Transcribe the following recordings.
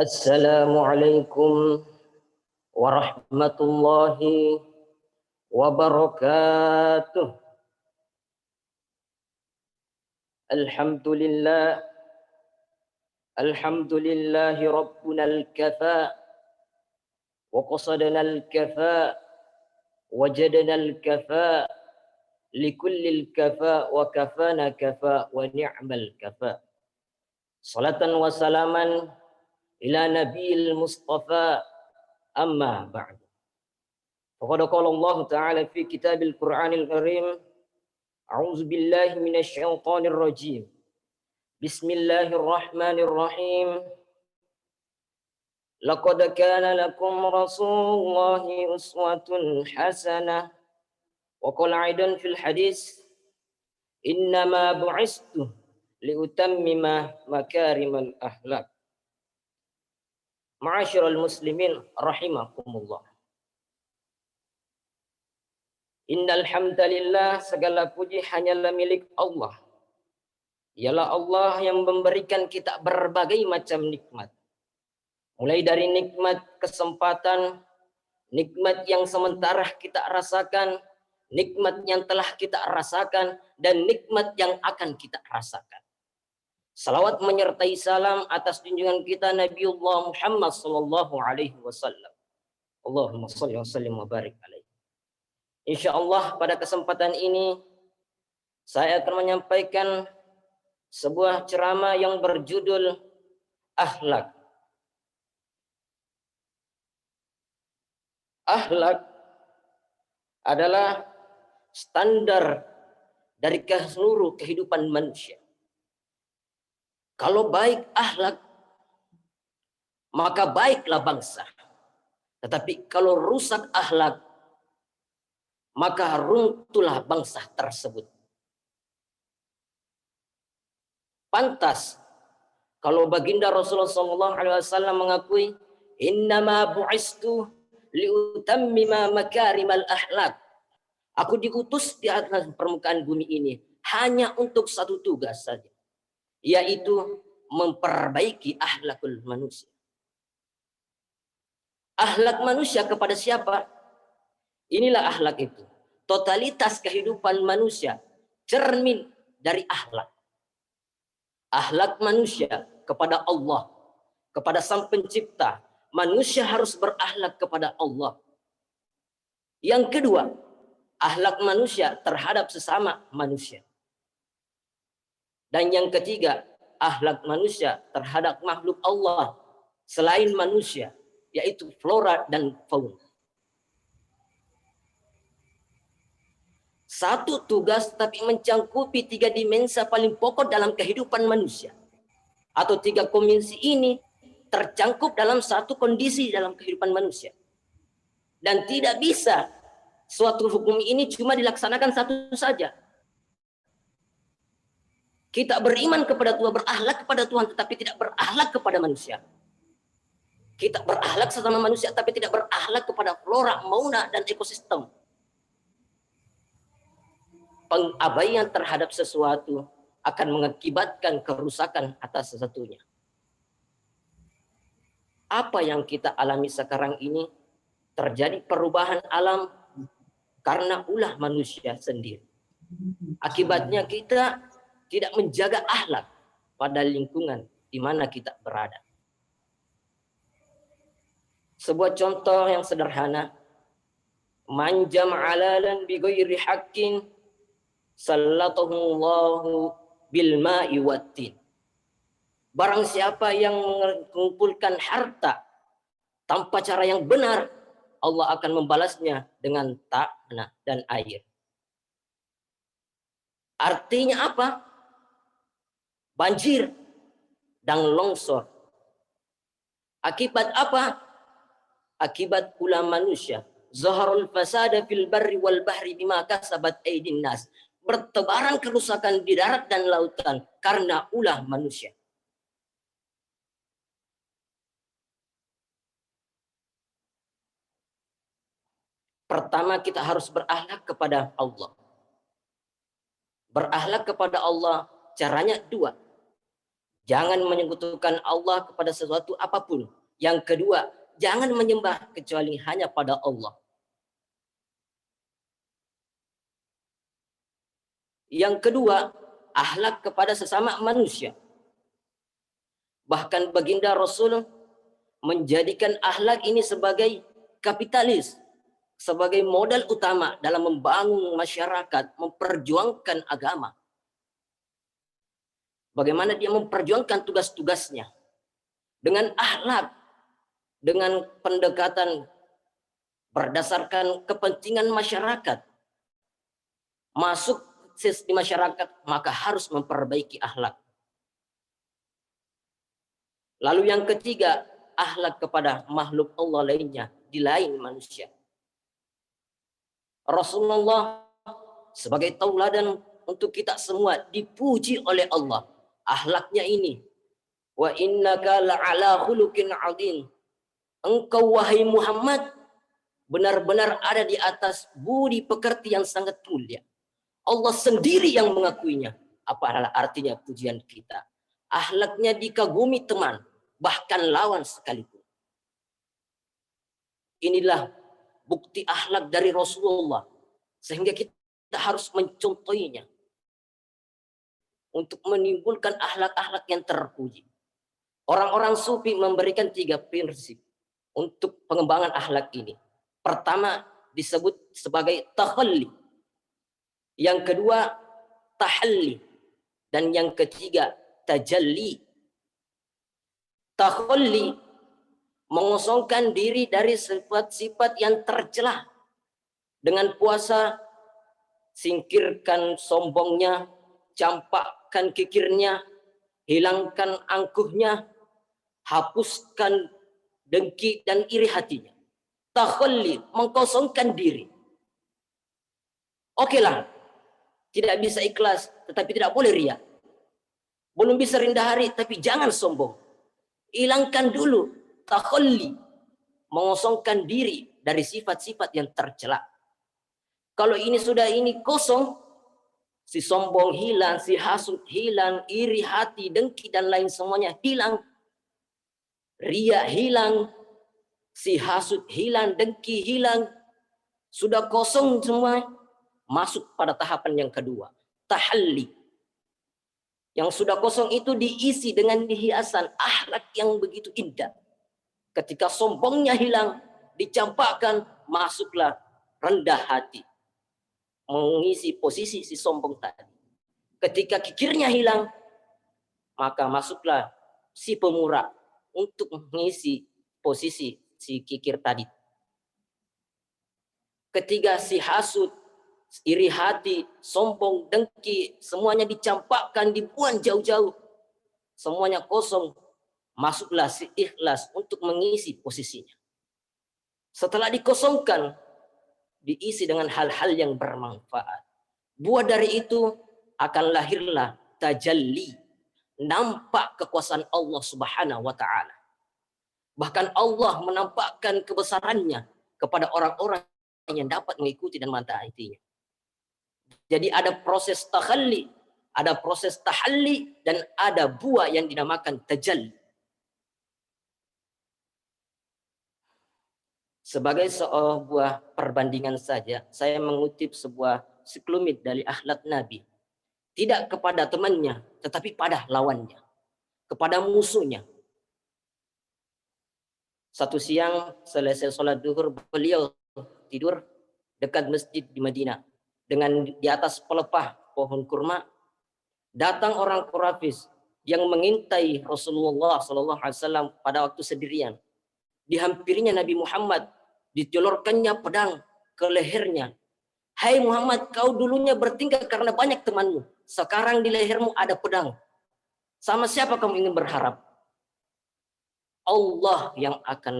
Assalamualaikum warahmatullahi wabarakatuh. Alhamdulillah, alhamdulillahi rabbuna al-kafa wa qasadana al-kafa wajadana al-kafa likullil kafa wa kafana kafa wa ni'mal kafa. Salatan wa salaman ila nabiyil mustafa amma ba'du. Faqad qala Allah Ta'ala fi kitabil Qur'anil Karim, a'udzu billahi minasy syaithanir rajim. Bismillahirrahmanirrahim. Laqad kana lakum rasulullahi uswatun hasanah. Wa qala aidan fil hadis, innama bu'istu liutammima makarimal akhlaq. Ma'asyiral muslimin rahimakumullah. Innal hamdalillah, segala puji hanyalah milik Allah. Ialah Allah yang memberikan kita berbagai macam nikmat. Mulai dari nikmat kesempatan, nikmat yang sementara kita rasakan, nikmat yang telah kita rasakan, dan nikmat yang akan kita rasakan. Salawat menyertai salam atas junjungan kita Nabiullah Muhammad sallallahu alaihi wasallam. Allahumma shalli wa sallim wa barik alaihi. Insyaallah pada kesempatan ini saya akan menyampaikan sebuah ceramah yang berjudul akhlak. Akhlak adalah standar dari seluruh kehidupan manusia. Kalau baik akhlak, maka baiklah bangsa. Tetapi kalau rusak akhlak, maka runtuhlah bangsa tersebut. Pantas kalau baginda Rasulullah SAW mengakui, innama bu'istu liutammima makarimal akhlak. Aku diutus di atas permukaan bumi ini hanya untuk satu tugas saja, yaitu memperbaiki akhlakul manusia. Akhlak manusia kepada siapa? Inilah akhlak itu. Totalitas kehidupan manusia cermin dari akhlak. Akhlak manusia kepada Allah, kepada Sang Pencipta. Manusia harus berakhlak kepada Allah. Yang kedua, akhlak manusia terhadap sesama manusia. Dan yang ketiga, akhlak manusia terhadap makhluk Allah selain manusia, yaitu flora dan fauna. Satu tugas tapi mencangkupi tiga dimensi paling pokok dalam kehidupan manusia. Atau tiga komisi ini tercangkup dalam satu kondisi dalam kehidupan manusia. Dan tidak bisa suatu hukum ini cuma dilaksanakan satu saja. Kita beriman kepada Tuhan, berakhlak kepada Tuhan, tetapi tidak berakhlak kepada manusia. Kita berakhlak sesama manusia, tapi tidak berakhlak kepada flora, fauna, dan ekosistem. Pengabaian terhadap sesuatu akan mengakibatkan kerusakan atas sesuatunya. Apa yang kita alami sekarang ini terjadi perubahan alam karena ulah manusia sendiri. Akibatnya kita tidak menjaga akhlak pada lingkungan di mana kita berada. Sebuah contoh yang sederhana, man jama'alalan bi ghairi haqqin sallatahullahu bil ma'i wattin. Barang siapa yang mengumpulkan harta tanpa cara yang benar, Allah akan membalasnya dengan tanah dan air. Artinya apa? Banjir dan longsor. Akibat apa? Akibat ulah manusia. Zaharul fasada fil barri wal bahri bima kasabat aydin nas. Bertebaran kerusakan di darat dan lautan karena ulah manusia. Pertama, kita harus berakhlak kepada Allah. Berakhlak kepada Allah caranya dua. Jangan menyekutukan Allah kepada sesuatu apapun. Yang kedua, jangan menyembah kecuali hanya pada Allah. Yang kedua, akhlak kepada sesama manusia. Bahkan baginda Rasul menjadikan akhlak ini sebagai kapitalis, sebagai modal utama dalam membangun masyarakat, memperjuangkan agama. Bagaimana dia memperjuangkan tugas-tugasnya dengan akhlak, dengan pendekatan berdasarkan kepentingan masyarakat. Masuk di masyarakat, maka harus memperbaiki akhlak. Lalu yang ketiga, akhlak kepada makhluk Allah lainnya di lain manusia. Rasulullah sebagai tauladan untuk kita semua dipuji oleh Allah. Akhlaknya ini, wa innaka la'ala khuluqin 'adzim. Engkau wahai Muhammad benar-benar ada di atas budi pekerti yang sangat mulia. Allah sendiri yang mengakuinya. Apa adalah artinya pujian kita? Akhlaknya dikagumi teman, bahkan lawan sekalipun. Inilah bukti akhlak dari Rasulullah. Sehingga kita harus mencontohinya. Untuk menimbulkan akhlak-akhlak yang terpuji. Orang-orang sufi memberikan 3 prinsip untuk pengembangan akhlak ini. Pertama disebut sebagai takhalli. Yang kedua tahalli. Dan yang ketiga tajalli. Takhalli mengosongkan diri dari sifat-sifat yang tercela. Dengan puasa singkirkan sombongnya, campakkan kikirnya, hilangkan angkuhnya, hapuskan dengki dan iri hatinya. Takhalli, mengkosongkan diri. Oke lah, tidak bisa ikhlas, tetapi tidak boleh riya. Belum bisa rendah hari, tapi jangan sombong. Hilangkan dulu, takhalli, mengosongkan diri dari sifat-sifat yang tercela. Kalau ini sudah kosong, si sombong hilang, si hasud hilang, iri hati, dengki dan lain semuanya hilang. Riya hilang, si hasud hilang, dengki hilang. Sudah kosong semua. Masuk pada tahapan yang kedua, tahalli. Yang sudah kosong itu diisi dengan hiasan akhlak yang begitu indah. Ketika sombongnya hilang, dicampakkan, masuklah rendah hati. Mengisi posisi si sombong tadi. Ketika kikirnya hilang, maka masuklah si pemurah untuk mengisi posisi si kikir tadi. Ketika si hasud, iri hati, sombong, dengki, semuanya dicampakkan, dibuang jauh-jauh. Semuanya kosong. Masuklah si ikhlas untuk mengisi posisinya. Setelah dikosongkan, diisi dengan hal-hal yang bermanfaat. Buah dari itu akan lahirlah tajalli. Nampak kekuasaan Allah Subhanahu wa ta'ala. Bahkan Allah menampakkan kebesarannya kepada orang-orang yang dapat mengikuti dan mentaatinya. Jadi ada proses takhalli, ada proses tahalli, dan ada buah yang dinamakan tajalli. Sebagai sebuah perbandingan saja, saya mengutip sebuah sekelumit dari akhlak Nabi. Tidak kepada temannya, tetapi pada lawannya. Kepada musuhnya. Satu siang selesai sholat duhur, beliau tidur dekat masjid di Madinah. Dengan di atas pelepah pohon kurma, datang orang Quraisy yang mengintai Rasulullah SAW pada waktu sendirian. Dihampirinya Nabi Muhammad, dijolorkannya pedang ke lehernya. Hai Muhammad, kau dulunya bertingkah karena banyak temanmu. Sekarang di lehermu ada pedang. Sama siapa kamu ingin berharap? Allah yang akan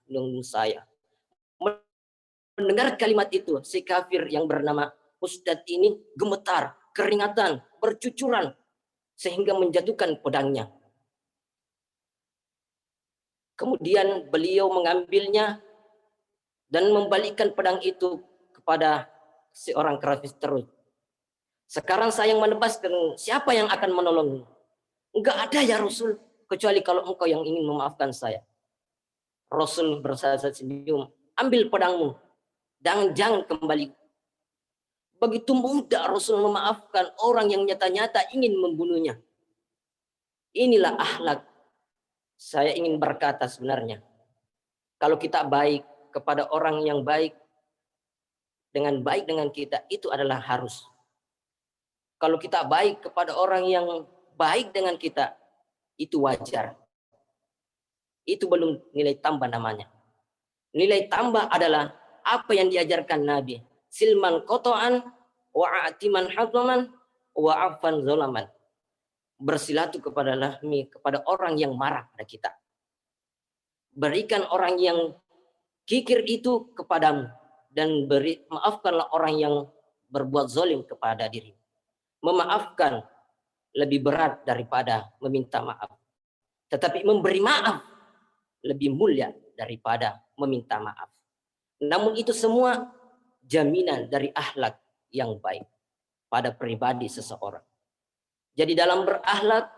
menunggu saya. Mendengar kalimat itu, si kafir yang bernama Ustadz ini gemetar, keringatan, bercucuran, sehingga menjatuhkan pedangnya. Kemudian beliau mengambilnya dan membalikkan pedang itu kepada si orang kafir terus. Sekarang saya yang menebaskan, siapa yang akan menolongmu? Enggak ada ya Rasul, kecuali kalau engkau yang ingin memaafkan saya. Rasul bersahasa senyum, ambil pedangmu, dan jangan kembali. Begitu mudah Rasul memaafkan orang yang nyata-nyata ingin membunuhnya. Inilah akhlak. Saya ingin berkata sebenarnya, kalau kita baik kepada orang yang baik dengan kita, itu adalah harus. Kalau kita baik kepada orang yang baik dengan kita, itu wajar. Itu belum nilai tambah namanya. Nilai tambah adalah apa yang diajarkan Nabi. Silman koto'an, wa'atiman hadlaman, wa'afan zolaman. Bersilatu kepada lahmi, kepada orang yang marah pada kita. Berikan orang yang kikir itu kepadamu. Dan maafkanlah orang yang berbuat zalim kepada diri. Memaafkan lebih berat daripada meminta maaf. Tetapi memberi maaf lebih mulia daripada meminta maaf. Namun itu semua jaminan dari akhlak yang baik pada pribadi seseorang. Jadi dalam berakhlak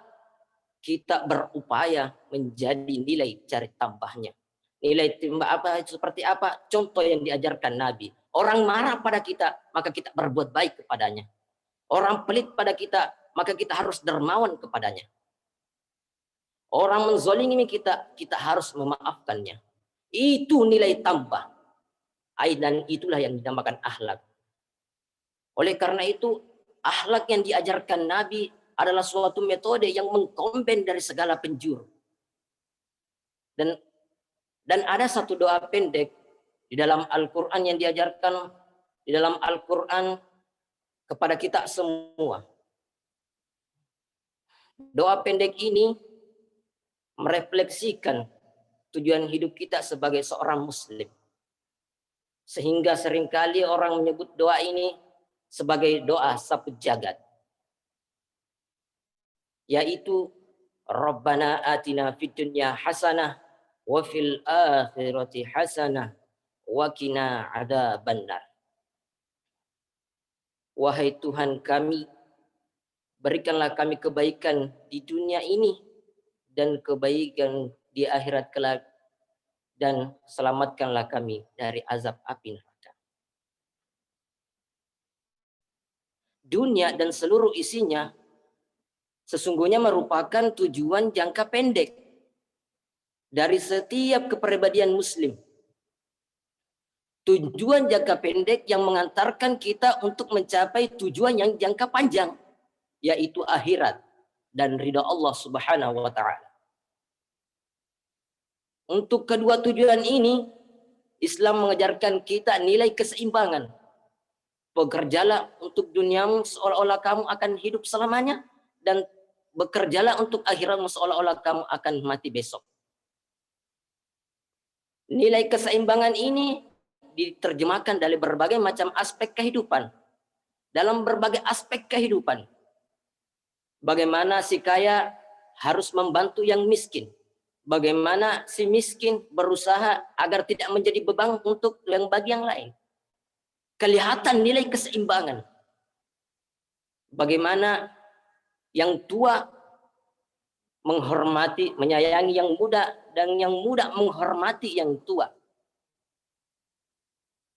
kita berupaya menjadi nilai cari tambahnya. Nilai tambah apa seperti apa? Contoh yang diajarkan Nabi. Orang marah pada kita, maka kita berbuat baik kepadanya. Orang pelit pada kita, maka kita harus dermawan kepadanya. Orang menzalimi kita, kita harus memaafkannya. Itu nilai tambah. Dan itulah yang dinamakan akhlak. Oleh karena itu, akhlak yang diajarkan Nabi adalah suatu metode yang mengkomben dari segala penjuru. Dan ada satu doa pendek di dalam Al-Quran yang diajarkan di dalam Al-Quran kepada kita semua. Doa pendek ini merefleksikan tujuan hidup kita sebagai seorang muslim. Sehingga seringkali orang menyebut doa ini sebagai doa sapu jagat. Yaitu Rabbana atina fid dunya hasanah wa fil akhirati hasanah wa qina adzabannar. Wahai Tuhan kami, berikanlah kami kebaikan di dunia ini dan kebaikan di akhirat kelak, dan selamatkanlah kami dari azab api neraka. Dunia dan seluruh isinya sesungguhnya merupakan tujuan jangka pendek dari setiap kepribadian muslim. Tujuan jangka pendek yang mengantarkan kita untuk mencapai tujuan yang jangka panjang, yaitu akhirat dan ridha Allah Subhanahu wa taala. Untuk kedua tujuan ini, Islam mengajarkan kita nilai keseimbangan. Bekerjalah untuk duniamu seolah-olah kamu akan hidup selamanya, dan bekerjalah untuk akhiratmu seolah-olah kamu akan mati besok. Nilai keseimbangan ini diterjemahkan dari berbagai macam aspek kehidupan. Dalam berbagai aspek kehidupan. Bagaimana si kaya harus membantu yang miskin. Bagaimana si miskin berusaha agar tidak menjadi beban untuk yang bagi yang lain. Kelihatan nilai keseimbangan. Bagaimana yang tua menghormati, menyayangi yang muda, dan yang muda menghormati yang tua.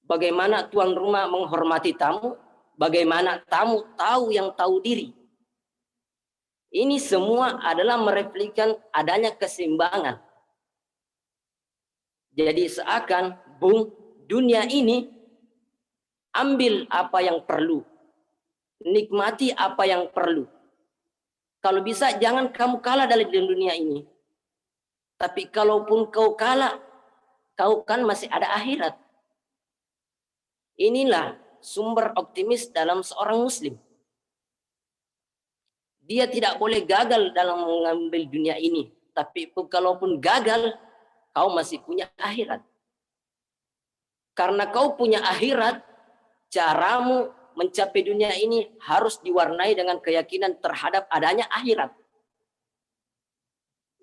Bagaimana tuan rumah menghormati tamu, bagaimana tamu tahu yang tahu diri. Ini semua adalah merefleksikan adanya keseimbangan. Jadi seakan dunia ini ambil apa yang perlu, nikmati apa yang perlu. Kalau bisa jangan kamu kalah dalam dunia ini. Tapi kalaupun kau kalah, kau kan masih ada akhirat. Inilah sumber optimis dalam seorang muslim. Dia tidak boleh gagal dalam mengambil dunia ini. Tapi kalaupun gagal, kau masih punya akhirat. Karena kau punya akhirat, caramu mencapai dunia ini harus diwarnai dengan keyakinan terhadap adanya akhirat.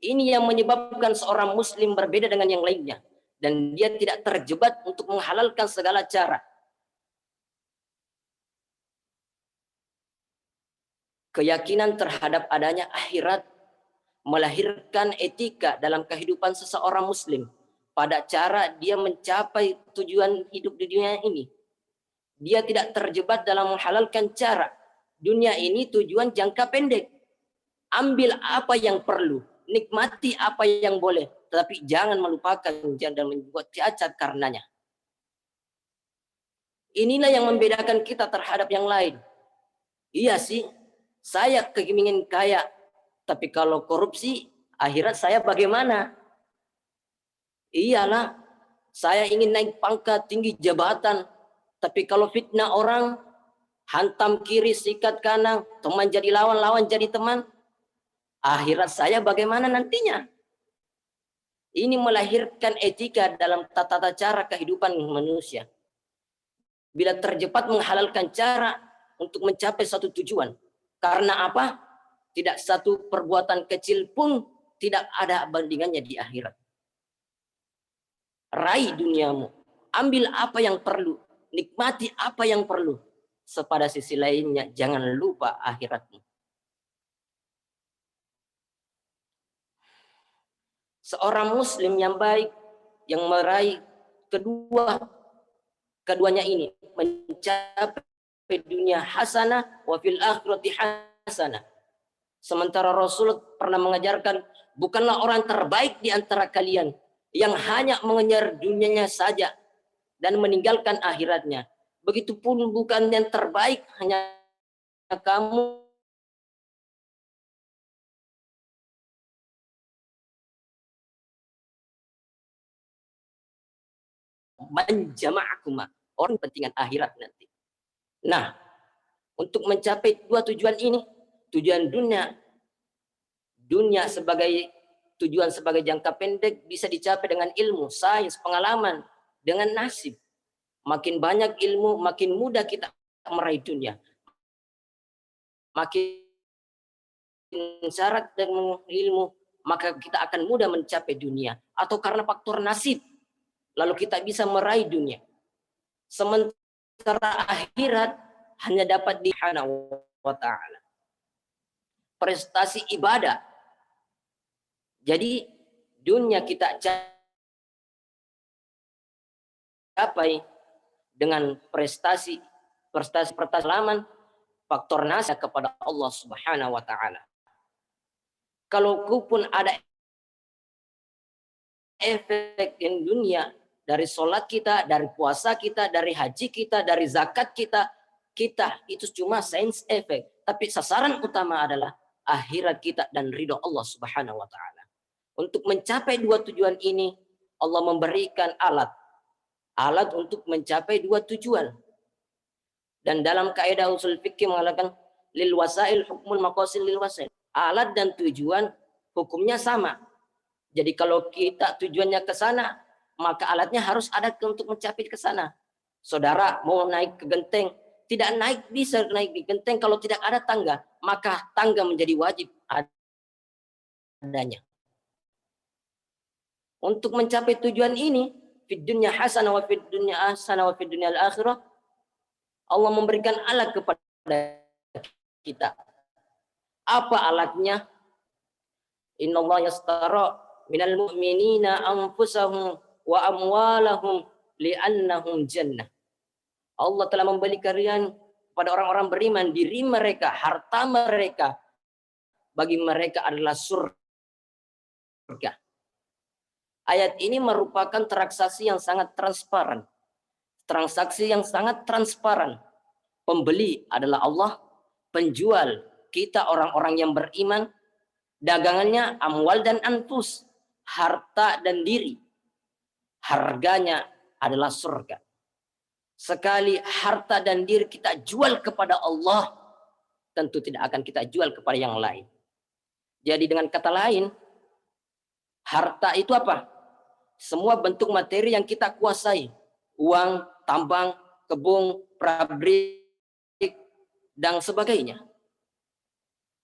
Ini yang menyebabkan seorang muslim berbeda dengan yang lainnya. Dan dia tidak terjebak untuk menghalalkan segala cara. Keyakinan terhadap adanya akhirat melahirkan etika dalam kehidupan seseorang muslim pada cara dia mencapai tujuan hidup di dunia ini. Dia tidak terjebak dalam menghalalkan cara. Dunia ini tujuan jangka pendek. Ambil apa yang perlu, nikmati apa yang boleh, tetapi jangan melupakan dan membuat cacat karenanya. Inilah yang membedakan kita terhadap yang lain. Iya sih, saya keinginan kaya, tapi kalau korupsi, akhirat saya bagaimana? Iyalah, saya ingin naik pangkat tinggi jabatan, tapi kalau fitnah orang, hantam kiri, sikat kanan, teman jadi lawan, lawan jadi teman, akhirat saya bagaimana nantinya? Ini melahirkan etika dalam tata cara kehidupan manusia. Bila terjebak menghalalkan cara untuk mencapai satu tujuan. Karena apa? Tidak satu perbuatan kecil pun tidak ada bandingannya di akhirat. Raih duniamu. Ambil apa yang perlu. Nikmati apa yang perlu. Pada sisi lainnya, jangan lupa akhiratmu. Seorang muslim yang baik, yang meraih keduanya ini, mencapai dunia hasanah wa fil akhirati hasanah. Sementara Rasul pernah mengajarkan, bukanlah orang terbaik di antara kalian yang hanya mengejar dunianya saja dan meninggalkan akhiratnya. Begitupun bukan yang terbaik hanya kamu menjama'akuma, orang pentingan akhirat nanti. Nah, untuk mencapai dua tujuan ini, tujuan dunia sebagai tujuan sebagai jangka pendek bisa dicapai dengan ilmu, sains, pengalaman, dengan nasib. Makin banyak ilmu, makin mudah kita meraih dunia. Makin syarat dengan ilmu, maka kita akan mudah mencapai dunia. Atau karena faktor nasib, lalu kita bisa meraih dunia. Sementara akhirat hanya dapat di Subhanahu wa ta'ala. Prestasi ibadah. Jadi dunia kita capai dengan prestasi pertalaman, faktor nasib kepada Allah Subhanahu wa ta'ala. Kalau pun ada efek di dunia, dari sholat kita, dari puasa kita, dari haji kita, dari zakat kita itu cuma sains efek. Tapi sasaran utama adalah akhirat kita dan ridho Allah Subhanahu wa ta'ala. Untuk mencapai dua tujuan ini, Allah memberikan alat untuk mencapai dua tujuan. Dan dalam kaidah usul fikih mengatakan lil wasail hukmul maqasid lil wasail. Alat dan tujuan hukumnya sama. Jadi kalau kita tujuannya ke sana, maka alatnya harus ada untuk mencapai ke sana. Saudara mau naik ke genteng, tidak bisa naik di genteng kalau tidak ada tangga, maka tangga menjadi wajib adanya. Untuk mencapai tujuan ini, fid dunya hasanah wa fid dunya hasanah wa fid dunya al-akhirah, Allah memberikan alat kepada kita. Apa alatnya? Innallaha yastara minal mu'minina anfusahum wa amwalahum li'annahum jannah. Allah telah membeli kalian pada orang-orang beriman diri mereka, harta mereka bagi mereka adalah surga. Ayat ini merupakan transaksi yang sangat transparan. Transaksi yang sangat transparan. Pembeli adalah Allah, penjual kita orang-orang yang beriman, dagangannya amwal dan anfus, harta dan diri. Harganya adalah surga. Sekali harta dan diri kita jual kepada Allah, tentu tidak akan kita jual kepada yang lain. Jadi dengan kata lain, harta itu apa? Semua bentuk materi yang kita kuasai. Uang, tambang, kebun, pabrik, dan sebagainya.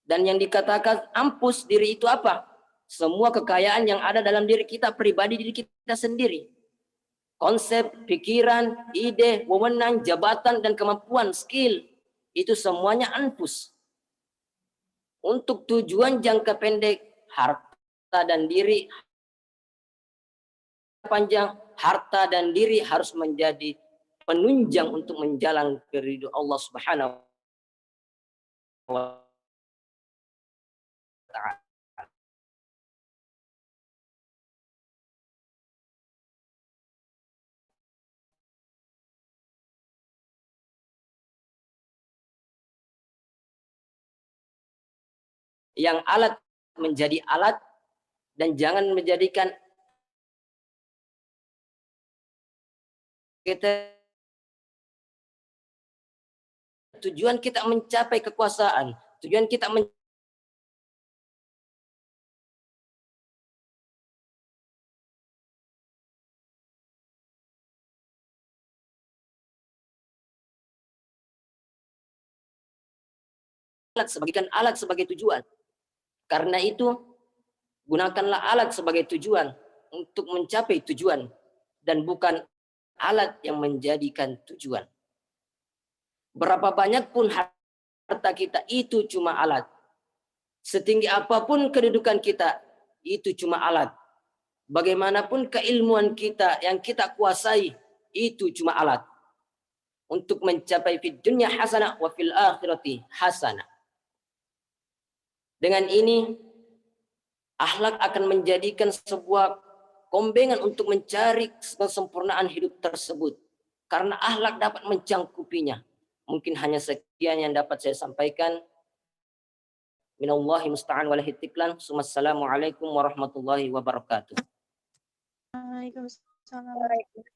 Dan yang dikatakan ampus diri itu apa? Semua kekayaan yang ada dalam diri kita, pribadi diri kita sendiri. Konsep, pikiran, ide, wewenang, jabatan, dan kemampuan, skill. Itu semuanya anfus. Untuk tujuan jangka pendek, harta dan diri panjang, harta dan diri harus menjadi penunjang untuk menjalan ke ridho Allah Subhanahu wa taala. Yang alat menjadi alat dan jangan menjadikan kita tujuan kita mencapai kekuasaan, tujuan kita alat sebagai tujuan. Karena itu gunakanlah alat sebagai tujuan untuk mencapai tujuan dan bukan alat yang menjadikan tujuan. Berapa banyak pun harta kita itu cuma alat. Setinggi apapun kedudukan kita itu cuma alat. Bagaimanapun keilmuan kita yang kita kuasai itu cuma alat untuk mencapai fid dunya hasanah wa fil akhirati hasanah. Dengan ini akhlak akan menjadikan sebuah kombengan untuk mencari kesempurnaan hidup tersebut. Karena akhlak dapat mencangkupinya. Mungkin hanya sekian yang dapat saya sampaikan. Minallahi musta'an wal hitiklan. Assalamualaikum warahmatullahi wabarakatuh. Waalaikumsalam.